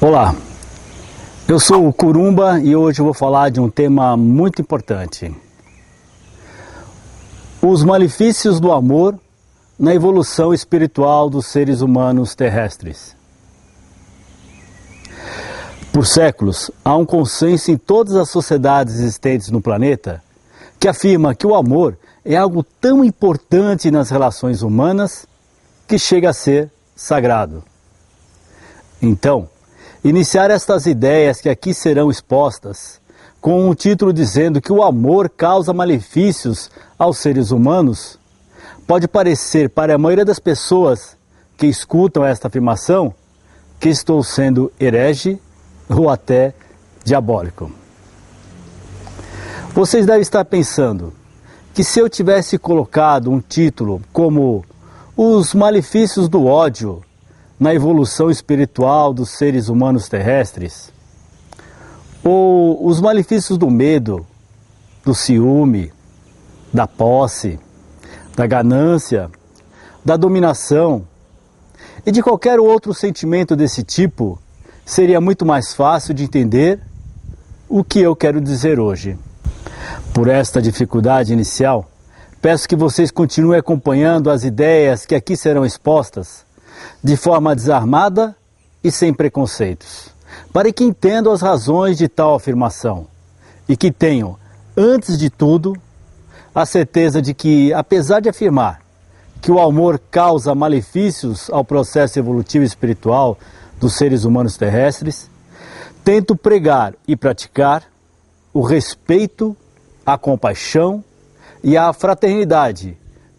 Olá, eu sou o Curumba e hoje eu vou falar de um tema muito importante. Os malefícios do amor na evolução espiritual dos seres humanos terrestres. Por séculos, há um consenso em todas as sociedades existentes no planeta que afirma que o amor é algo tão importante nas relações humanas que chega a ser sagrado. Então, iniciar estas ideias que aqui serão expostas, com um título dizendo que o amor causa malefícios aos seres humanos, pode parecer para a maioria das pessoas que escutam esta afirmação que estou sendo herege ou até diabólico. Vocês devem estar pensando que se eu tivesse colocado um título como Os Malefícios do Ódio na evolução espiritual dos seres humanos terrestres, ou os malefícios do medo, do ciúme, da posse, da ganância, da dominação e de qualquer outro sentimento desse tipo, seria muito mais fácil de entender o que eu quero dizer hoje. Por esta dificuldade inicial, peço que vocês continuem acompanhando as ideias que aqui serão expostas de forma desarmada e sem preconceitos, para que entendam as razões de tal afirmação e que tenham, antes de tudo, a certeza de que, apesar de afirmar que o amor causa malefícios ao processo evolutivo espiritual dos seres humanos terrestres, tento pregar e praticar o respeito, a compaixão e a fraternidade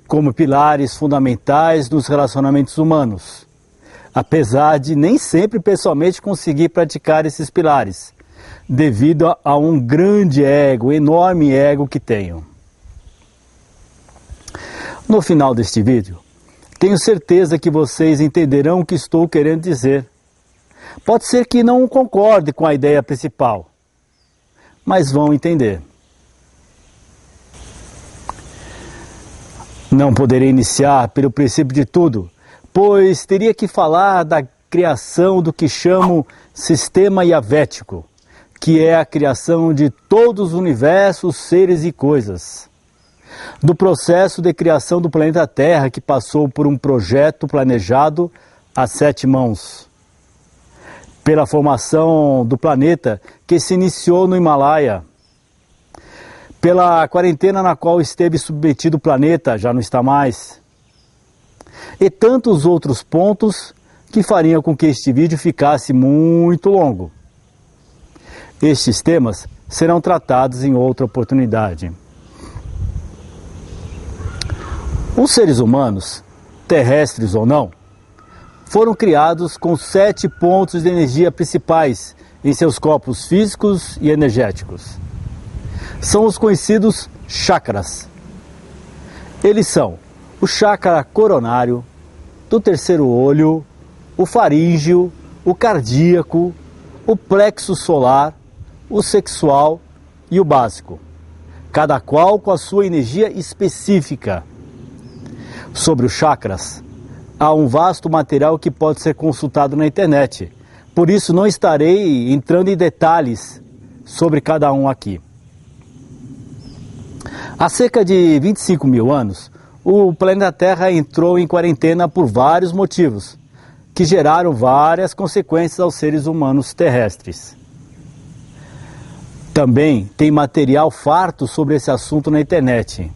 como pilares fundamentais dos relacionamentos humanos, apesar de nem sempre pessoalmente conseguir praticar esses pilares, devido a um grande ego, enorme ego que tenho. No final deste vídeo, tenho certeza que vocês entenderão o que estou querendo dizer. Pode ser que não concorde com a ideia principal, mas vão entender. Não poderei iniciar pelo princípio de tudo, pois teria que falar da criação do que chamo sistema yavético, que é a criação de todos os universos, seres e coisas. Do processo de criação do planeta Terra, que passou por um projeto planejado a 7 mãos. Pela formação do planeta, que se iniciou no Himalaia. Pela quarentena na qual esteve submetido o planeta, já não está mais. E tantos outros pontos que fariam com que este vídeo ficasse muito longo. Estes temas serão tratados em outra oportunidade. Os seres humanos, terrestres ou não, foram criados com 7 pontos de energia principais em seus corpos físicos e energéticos. São os conhecidos chakras. Eles são o chakra coronário, do terceiro olho, o faríngeo, o cardíaco, o plexo solar, o sexual e o básico, cada qual com a sua energia específica. Sobre os chakras, há um vasto material que pode ser consultado na internet, por isso não estarei entrando em detalhes sobre cada um aqui. Há cerca de 25 mil anos, o planeta Terra entrou em quarentena por vários motivos, que geraram várias consequências aos seres humanos terrestres. Também tem material farto sobre esse assunto na internet.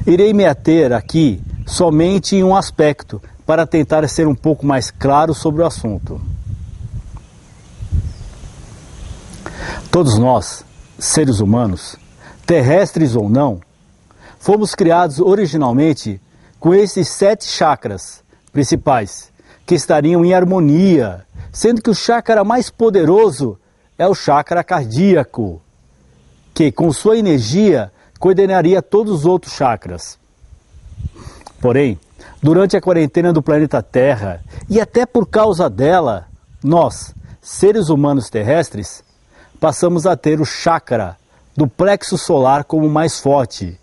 Irei me ater aqui somente em um aspecto, para tentar ser um pouco mais claro sobre o assunto. Todos nós, seres humanos, terrestres ou não, fomos criados originalmente com esses 7 chakras principais, que estariam em harmonia, sendo que o chakra mais poderoso é o chakra cardíaco, que com sua energia coordenaria todos os outros chakras. Porém, durante a quarentena do planeta Terra, e até por causa dela, nós, seres humanos terrestres, passamos a ter o chakra do plexo solar como mais forte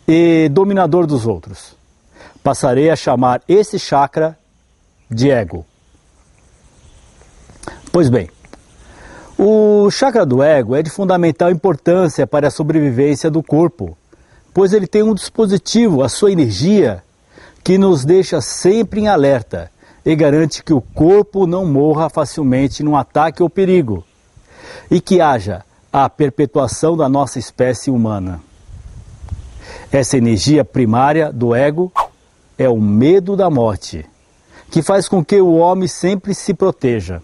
e dominador dos outros. Passarei a chamar esse chakra de ego. Pois bem, o chakra do ego é de fundamental importância para a sobrevivência do corpo, pois ele tem um dispositivo, a sua energia, que nos deixa sempre em alerta e garante que o corpo não morra facilmente num ataque ou perigo, e que haja a perpetuação da nossa espécie humana. Essa energia primária do ego é o medo da morte, que faz com que o homem sempre se proteja.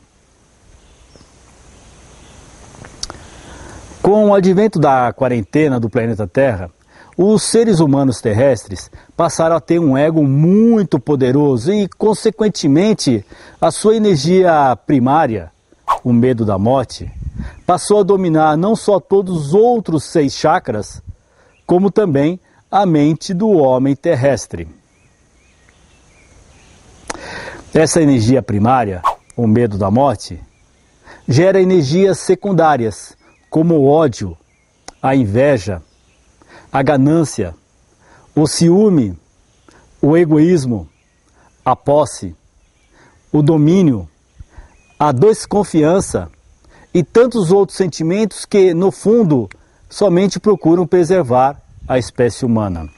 Com o advento da quarentena do planeta Terra, os seres humanos terrestres passaram a ter um ego muito poderoso e, consequentemente, a sua energia primária, o medo da morte, passou a dominar não só todos os outros 6 chakras, como também a mente do homem terrestre. Essa energia primária, o medo da morte, gera energias secundárias, como o ódio, a inveja, a ganância, o ciúme, o egoísmo, a posse, o domínio, a desconfiança e tantos outros sentimentos que, no fundo, somente procuram preservar a espécie humana.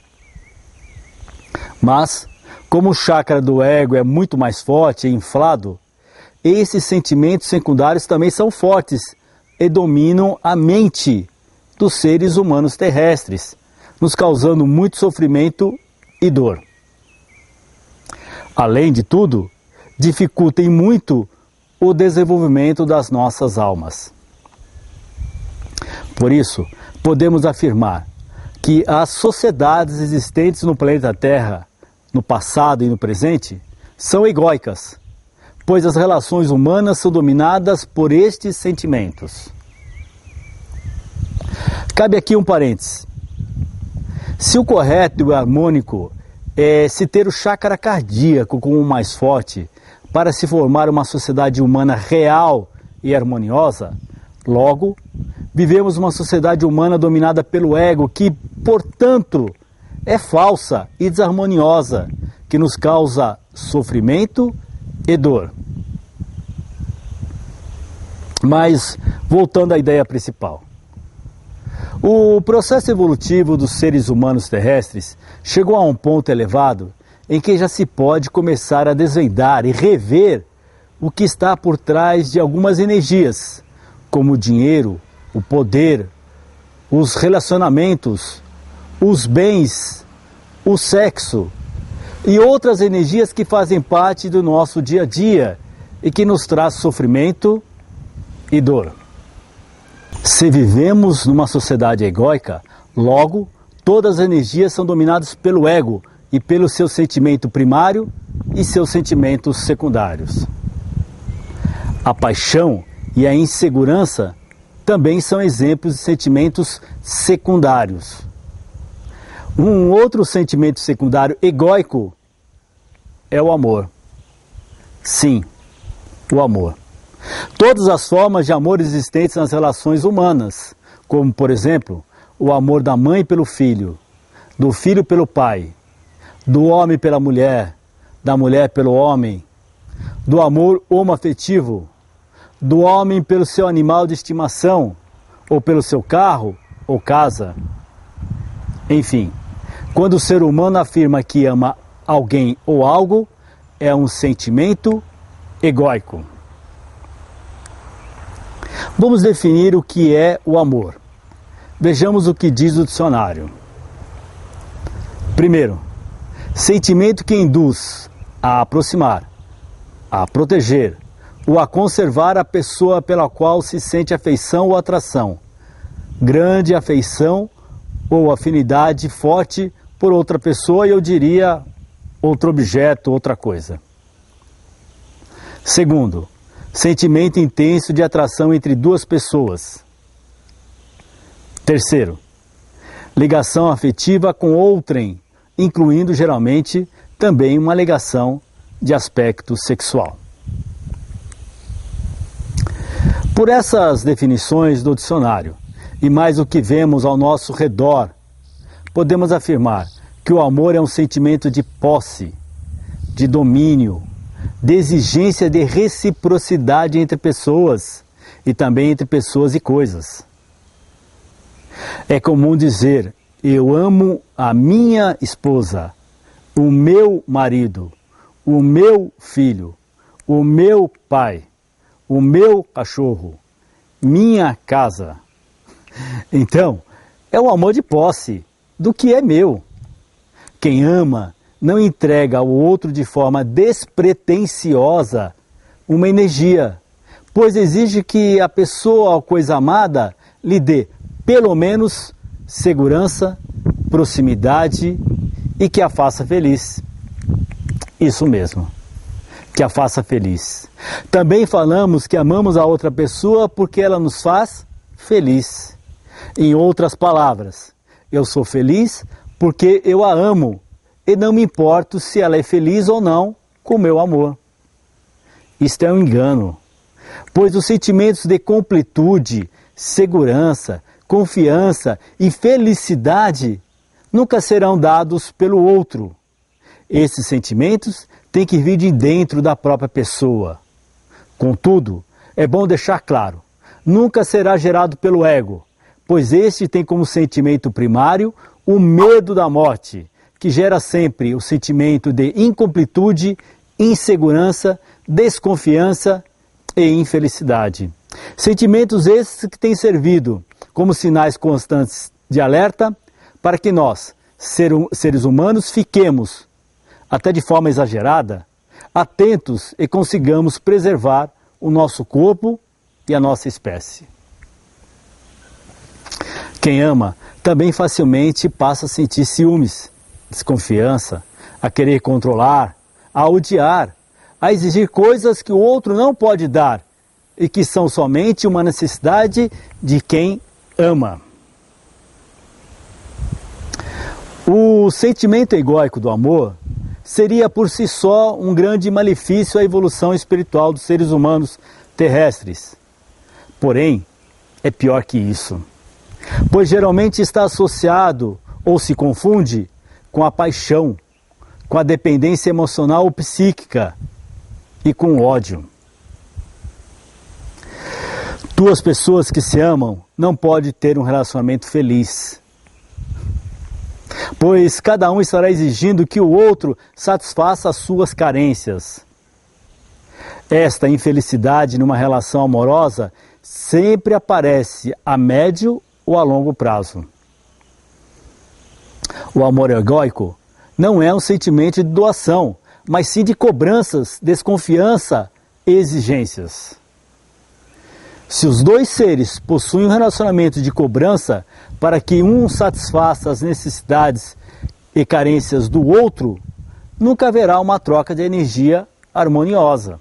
Mas, como o chakra do ego é muito mais forte e inflado, esses sentimentos secundários também são fortes e dominam a mente dos seres humanos terrestres, nos causando muito sofrimento e dor. Além de tudo, dificultam muito o desenvolvimento das nossas almas. Por isso, podemos afirmar que as sociedades existentes no planeta Terra, no passado e no presente, são egóicas, pois as relações humanas são dominadas por estes sentimentos. Cabe aqui um parênteses. Se o correto e o harmônico é se ter o chakra cardíaco como o mais forte para se formar uma sociedade humana real e harmoniosa, logo, vivemos uma sociedade humana dominada pelo ego que, portanto, é falsa e desarmoniosa, que nos causa sofrimento e dor. Mas, voltando à ideia principal. O processo evolutivo dos seres humanos terrestres chegou a um ponto elevado em que já se pode começar a desvendar e rever o que está por trás de algumas energias, como o dinheiro, o poder, os relacionamentos, os bens, o sexo e outras energias que fazem parte do nosso dia a dia e que nos traz sofrimento e dor. Se vivemos numa sociedade egóica, logo, todas as energias são dominadas pelo ego e pelo seu sentimento primário e seus sentimentos secundários. A paixão e a insegurança também são exemplos de sentimentos secundários. Um outro sentimento secundário egóico é o amor. Sim, o amor. Todas as formas de amor existentes nas relações humanas, como, por exemplo, o amor da mãe pelo filho, do filho pelo pai, do homem pela mulher, da mulher pelo homem, do amor homoafetivo, do homem pelo seu animal de estimação, ou pelo seu carro ou casa. Enfim, quando o ser humano afirma que ama alguém ou algo, é um sentimento egóico. Vamos definir o que é o amor. Vejamos o que diz o dicionário. Primeiro, sentimento que induz a aproximar, a proteger ou a conservar a pessoa pela qual se sente afeição ou atração, grande afeição ou afinidade forte por outra pessoa, e eu diria outro objeto, outra coisa. Segundo, sentimento intenso de atração entre duas pessoas. Terceiro, ligação afetiva com outrem, incluindo geralmente também uma ligação de aspecto sexual. Por essas definições do dicionário e mais o que vemos ao nosso redor, podemos afirmar que o amor é um sentimento de posse, de domínio, de exigência de reciprocidade entre pessoas e também entre pessoas e coisas. É comum dizer: eu amo a minha esposa, o meu marido, o meu filho, o meu pai, o meu cachorro, minha casa. Então, é o amor de posse do que é meu. Quem ama não entrega ao outro de forma despretensiosa uma energia, pois exige que a pessoa ou coisa amada lhe dê pelo menos segurança, proximidade e que a faça feliz. Isso mesmo, que a faça feliz. Também falamos que amamos a outra pessoa porque ela nos faz feliz. Em outras palavras, eu sou feliz porque eu a amo e não me importo se ela é feliz ou não com o meu amor. Isto é um engano, pois os sentimentos de completude, segurança, confiança e felicidade nunca serão dados pelo outro. Esses sentimentos têm que vir de dentro da própria pessoa. Contudo, é bom deixar claro, nunca será gerado pelo ego, pois este tem como sentimento primário o medo da morte, que gera sempre o sentimento de incompletude, insegurança, desconfiança e infelicidade. Sentimentos esses que têm servido como sinais constantes de alerta para que nós, seres humanos, fiquemos, até de forma exagerada, atentos e consigamos preservar o nosso corpo e a nossa espécie. Quem ama também facilmente passa a sentir ciúmes, desconfiança, a querer controlar, a odiar, a exigir coisas que o outro não pode dar e que são somente uma necessidade de quem ama. O sentimento egóico do amor seria por si só um grande malefício à evolução espiritual dos seres humanos terrestres. Porém, é pior que isso, pois geralmente está associado ou se confunde com a paixão, com a dependência emocional ou psíquica e com o ódio. Duas pessoas que se amam não podem ter um relacionamento feliz, pois cada um estará exigindo que o outro satisfaça as suas carências. Esta infelicidade numa relação amorosa sempre aparece a médio ou a longo prazo. O amor egóico não é um sentimento de doação, mas sim de cobranças, desconfiança e exigências. Se os dois seres possuem um relacionamento de cobrança para que um satisfaça as necessidades e carências do outro, nunca haverá uma troca de energia harmoniosa.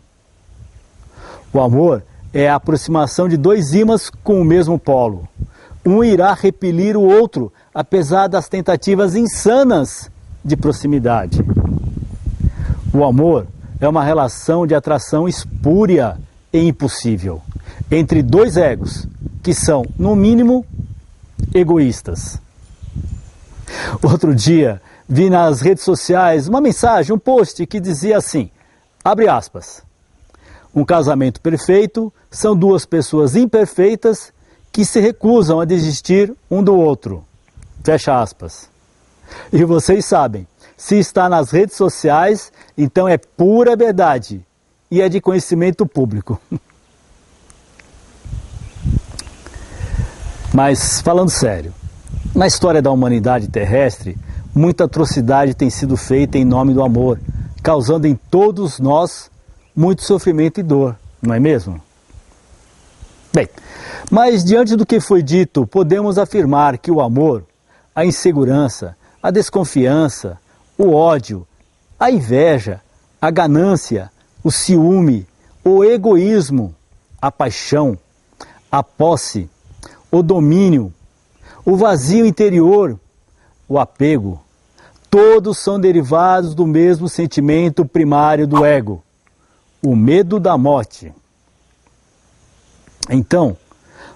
O amor é a aproximação de dois ímãs com o mesmo polo. Um irá repelir o outro, apesar das tentativas insanas de proximidade. O amor é uma relação de atração espúria e impossível entre dois egos, que são, no mínimo, egoístas. Outro dia, vi nas redes sociais uma mensagem, um post que dizia assim, abre aspas, um casamento perfeito são duas pessoas imperfeitas que se recusam a desistir um do outro. Fecha aspas. E vocês sabem, se está nas redes sociais, então é pura verdade e é de conhecimento público. Mas, falando sério, na história da humanidade terrestre, muita atrocidade tem sido feita em nome do amor, causando em todos nós muito sofrimento e dor, não é mesmo? Bem, mas diante do que foi dito, podemos afirmar que o amor, a insegurança, a desconfiança, o ódio, a inveja, a ganância, o ciúme, o egoísmo, a paixão, a posse, o domínio, o vazio interior, o apego, todos são derivados do mesmo sentimento primário do ego, o medo da morte. Então,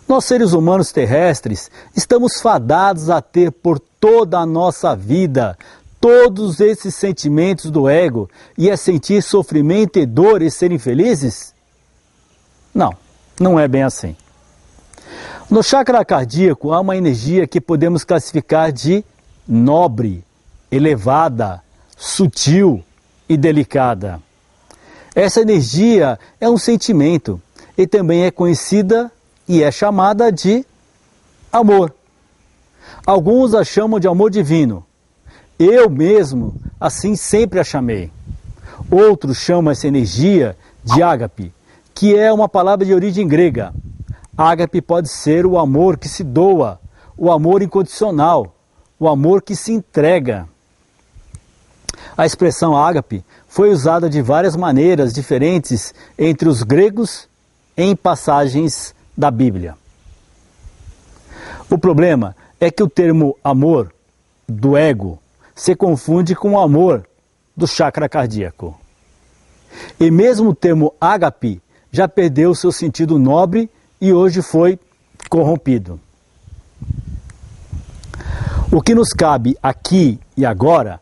nós seres humanos terrestres estamos fadados a ter por toda a nossa vida todos esses sentimentos do ego e a sentir sofrimento e dor e serem felizes? Não, não é bem assim. No chakra cardíaco há uma energia que podemos classificar de nobre, elevada, sutil e delicada. Essa energia é um sentimento e também é conhecida e é chamada de amor. Alguns a chamam de amor divino. Eu mesmo, assim, sempre a chamei. Outros chamam essa energia de ágape, que é uma palavra de origem grega. Ágape pode ser o amor que se doa, o amor incondicional, o amor que se entrega. A expressão ágape foi usada de várias maneiras diferentes entre os gregos em passagens da Bíblia. O problema é que o termo amor do ego se confunde com o amor do chakra cardíaco. E mesmo o termo ágape já perdeu seu sentido nobre e hoje foi corrompido. O que nos cabe aqui e agora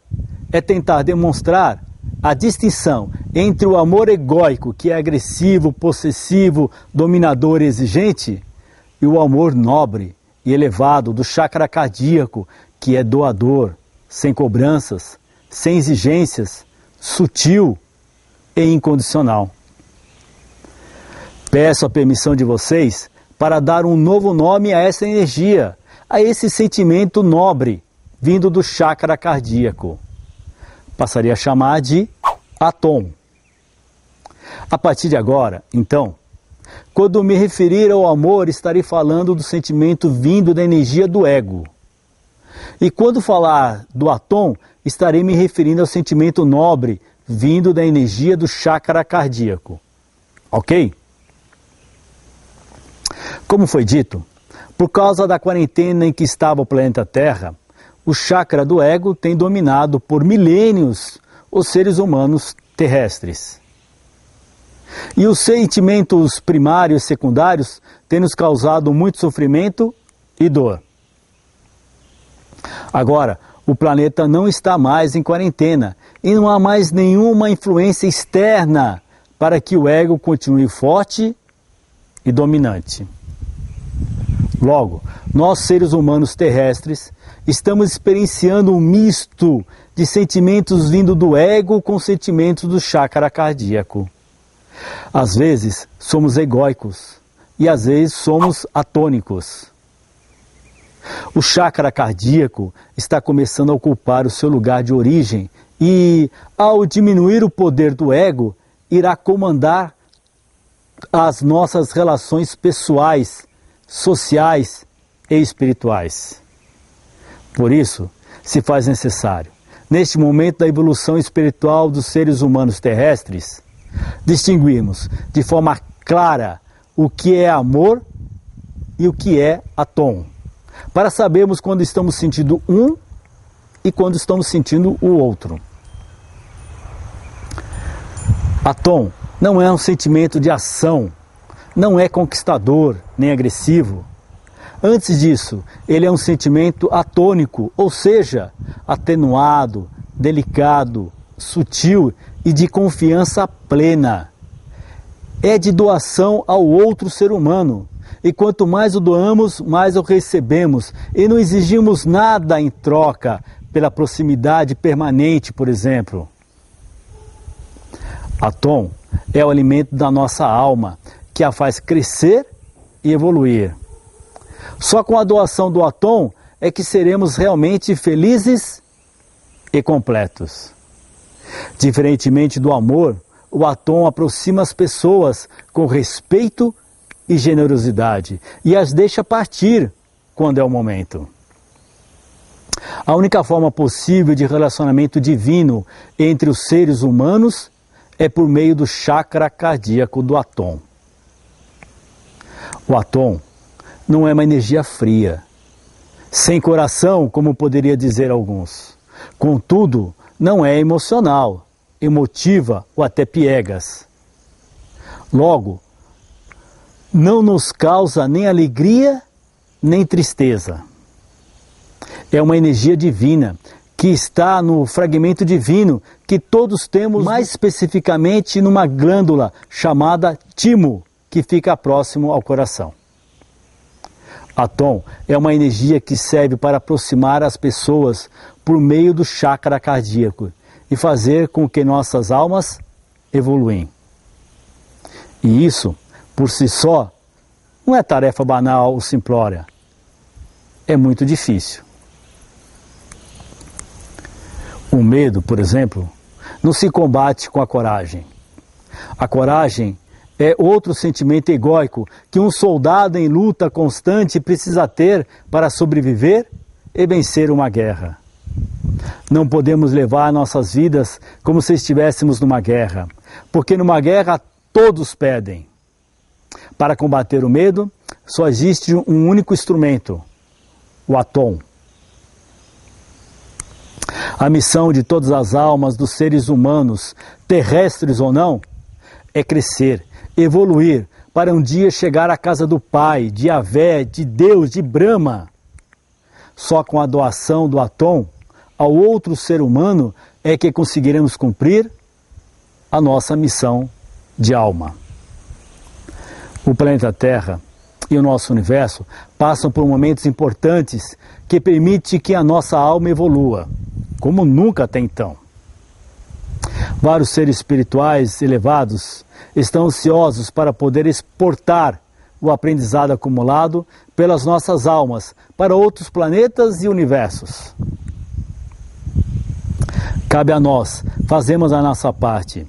é tentar demonstrar a distinção entre o amor egóico, que é agressivo, possessivo, dominador e exigente, e o amor nobre e elevado do chakra cardíaco, que é doador, sem cobranças, sem exigências, sutil e incondicional. Peço a permissão de vocês para dar um novo nome a essa energia, a esse sentimento nobre vindo do chakra cardíaco. Passaria a chamar de Atom. A partir de agora, então, quando me referir ao amor, estarei falando do sentimento vindo da energia do ego. E quando falar do Atom, estarei me referindo ao sentimento nobre vindo da energia do chakra cardíaco. Ok? Como foi dito, por causa da quarentena em que estava o planeta Terra, o chakra do ego tem dominado por milênios os seres humanos terrestres. E os sentimentos primários e secundários têm nos causado muito sofrimento e dor. Agora, o planeta não está mais em quarentena e não há mais nenhuma influência externa para que o ego continue forte e dominante. Logo, nós seres humanos terrestres estamos experienciando um misto de sentimentos vindo do ego com sentimentos do chakra cardíaco. Às vezes somos egóicos e às vezes somos atônicos. O chakra cardíaco está começando a ocupar o seu lugar de origem e, ao diminuir o poder do ego, irá comandar as nossas relações pessoais, sociais e espirituais. Por isso, se faz necessário, neste momento da evolução espiritual dos seres humanos terrestres, distinguirmos de forma clara o que é amor e o que é Atom, para sabermos quando estamos sentindo um e quando estamos sentindo o outro. Atom não é um sentimento de ação, não é conquistador nem agressivo. Antes disso, ele é um sentimento atônico, ou seja, atenuado, delicado, sutil e de confiança plena. É de doação ao outro ser humano. E quanto mais o doamos, mais o recebemos. E não exigimos nada em troca pela proximidade permanente, por exemplo. Atom é o alimento da nossa alma, que a faz crescer e evoluir. Só com a doação do Atom é que seremos realmente felizes e completos. Diferentemente do amor, o Atom aproxima as pessoas com respeito e generosidade e as deixa partir quando é o momento. A única forma possível de relacionamento divino entre os seres humanos é por meio do chakra cardíaco do Atom. O Atom não é uma energia fria, sem coração, como poderia dizer alguns. Contudo, não é emocional, emotiva ou até piegas. Logo, não nos causa nem alegria, nem tristeza. É uma energia divina que está no fragmento divino que todos temos, mais especificamente numa glândula chamada timo, que fica próximo ao coração. Atom é uma energia que serve para aproximar as pessoas por meio do chakra cardíaco e fazer com que nossas almas evoluem. E isso, por si só, não é tarefa banal ou simplória. É muito difícil. O medo, por exemplo, não se combate com a coragem. A coragem é outro sentimento egóico que um soldado em luta constante precisa ter para sobreviver e vencer uma guerra. Não podemos levar nossas vidas como se estivéssemos numa guerra, porque numa guerra todos pedem. Para combater o medo, só existe um único instrumento, o Atom. A missão de todas as almas dos seres humanos, terrestres ou não, é crescer, evoluir, para um dia chegar à casa do Pai, de Yahvé, de Deus, de Brahma. Só com a doação do Atom ao outro ser humano é que conseguiremos cumprir a nossa missão de alma. O planeta Terra e o nosso universo passam por momentos importantes que permitem que a nossa alma evolua, como nunca até então. Vários seres espirituais elevados estão ansiosos para poder exportar o aprendizado acumulado pelas nossas almas para outros planetas e universos. Cabe a nós fazermos a nossa parte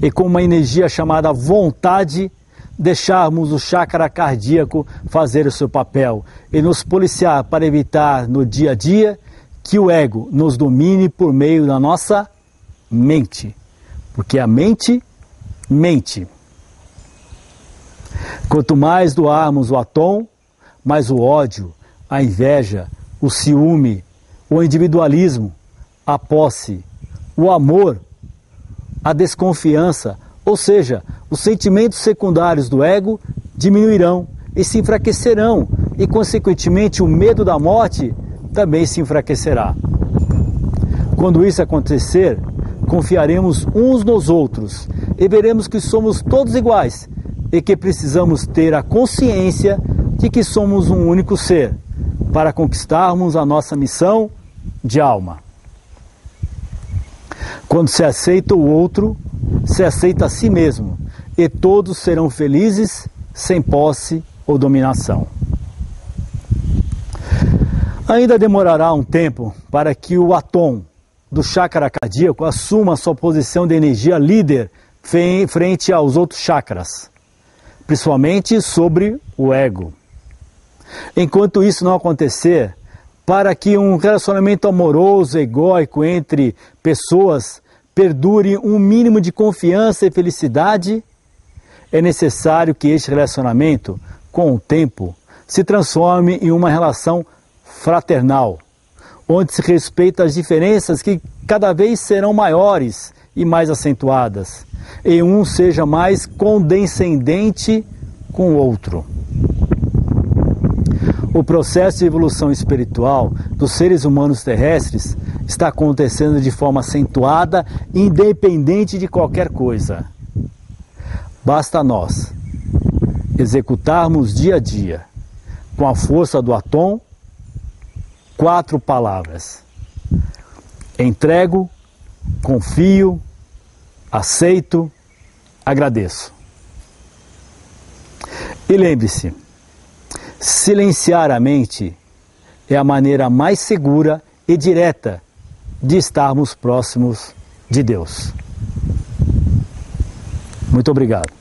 e, com uma energia chamada vontade, deixarmos o chakra cardíaco fazer o seu papel e nos policiar para evitar no dia a dia que o ego nos domine por meio da nossa mente, porque a mente mente. Quanto mais doarmos o Atom, mais o ódio, a inveja, o ciúme, o individualismo, a posse, o amor, a desconfiança, ou seja, os sentimentos secundários do ego diminuirão e se enfraquecerão, e consequentemente o medo da morte também se enfraquecerá. Quando isso acontecer, confiaremos uns nos outros e veremos que somos todos iguais e que precisamos ter a consciência de que somos um único ser para conquistarmos a nossa missão de alma. Quando se aceita o outro, se aceita a si mesmo, e todos serão felizes sem posse ou dominação. Ainda demorará um tempo para que o Atom do chakra cardíaco assuma sua posição de energia líder frente aos outros chakras, principalmente sobre o ego. Enquanto isso não acontecer, para que um relacionamento amoroso, egóico entre pessoas perdure um mínimo de confiança e felicidade, é necessário que este relacionamento, com o tempo, se transforme em uma relação fraternal, onde se respeita as diferenças que cada vez serão maiores e mais acentuadas, e um seja mais condescendente com o outro. O processo de evolução espiritual dos seres humanos terrestres está acontecendo de forma acentuada, independente de qualquer coisa. Basta nós executarmos dia a dia, com a força do Atom, 4 palavras: entrego, confio, aceito, agradeço. E lembre-se, silenciar a mente é a maneira mais segura e direta de estarmos próximos de Deus. Muito obrigado.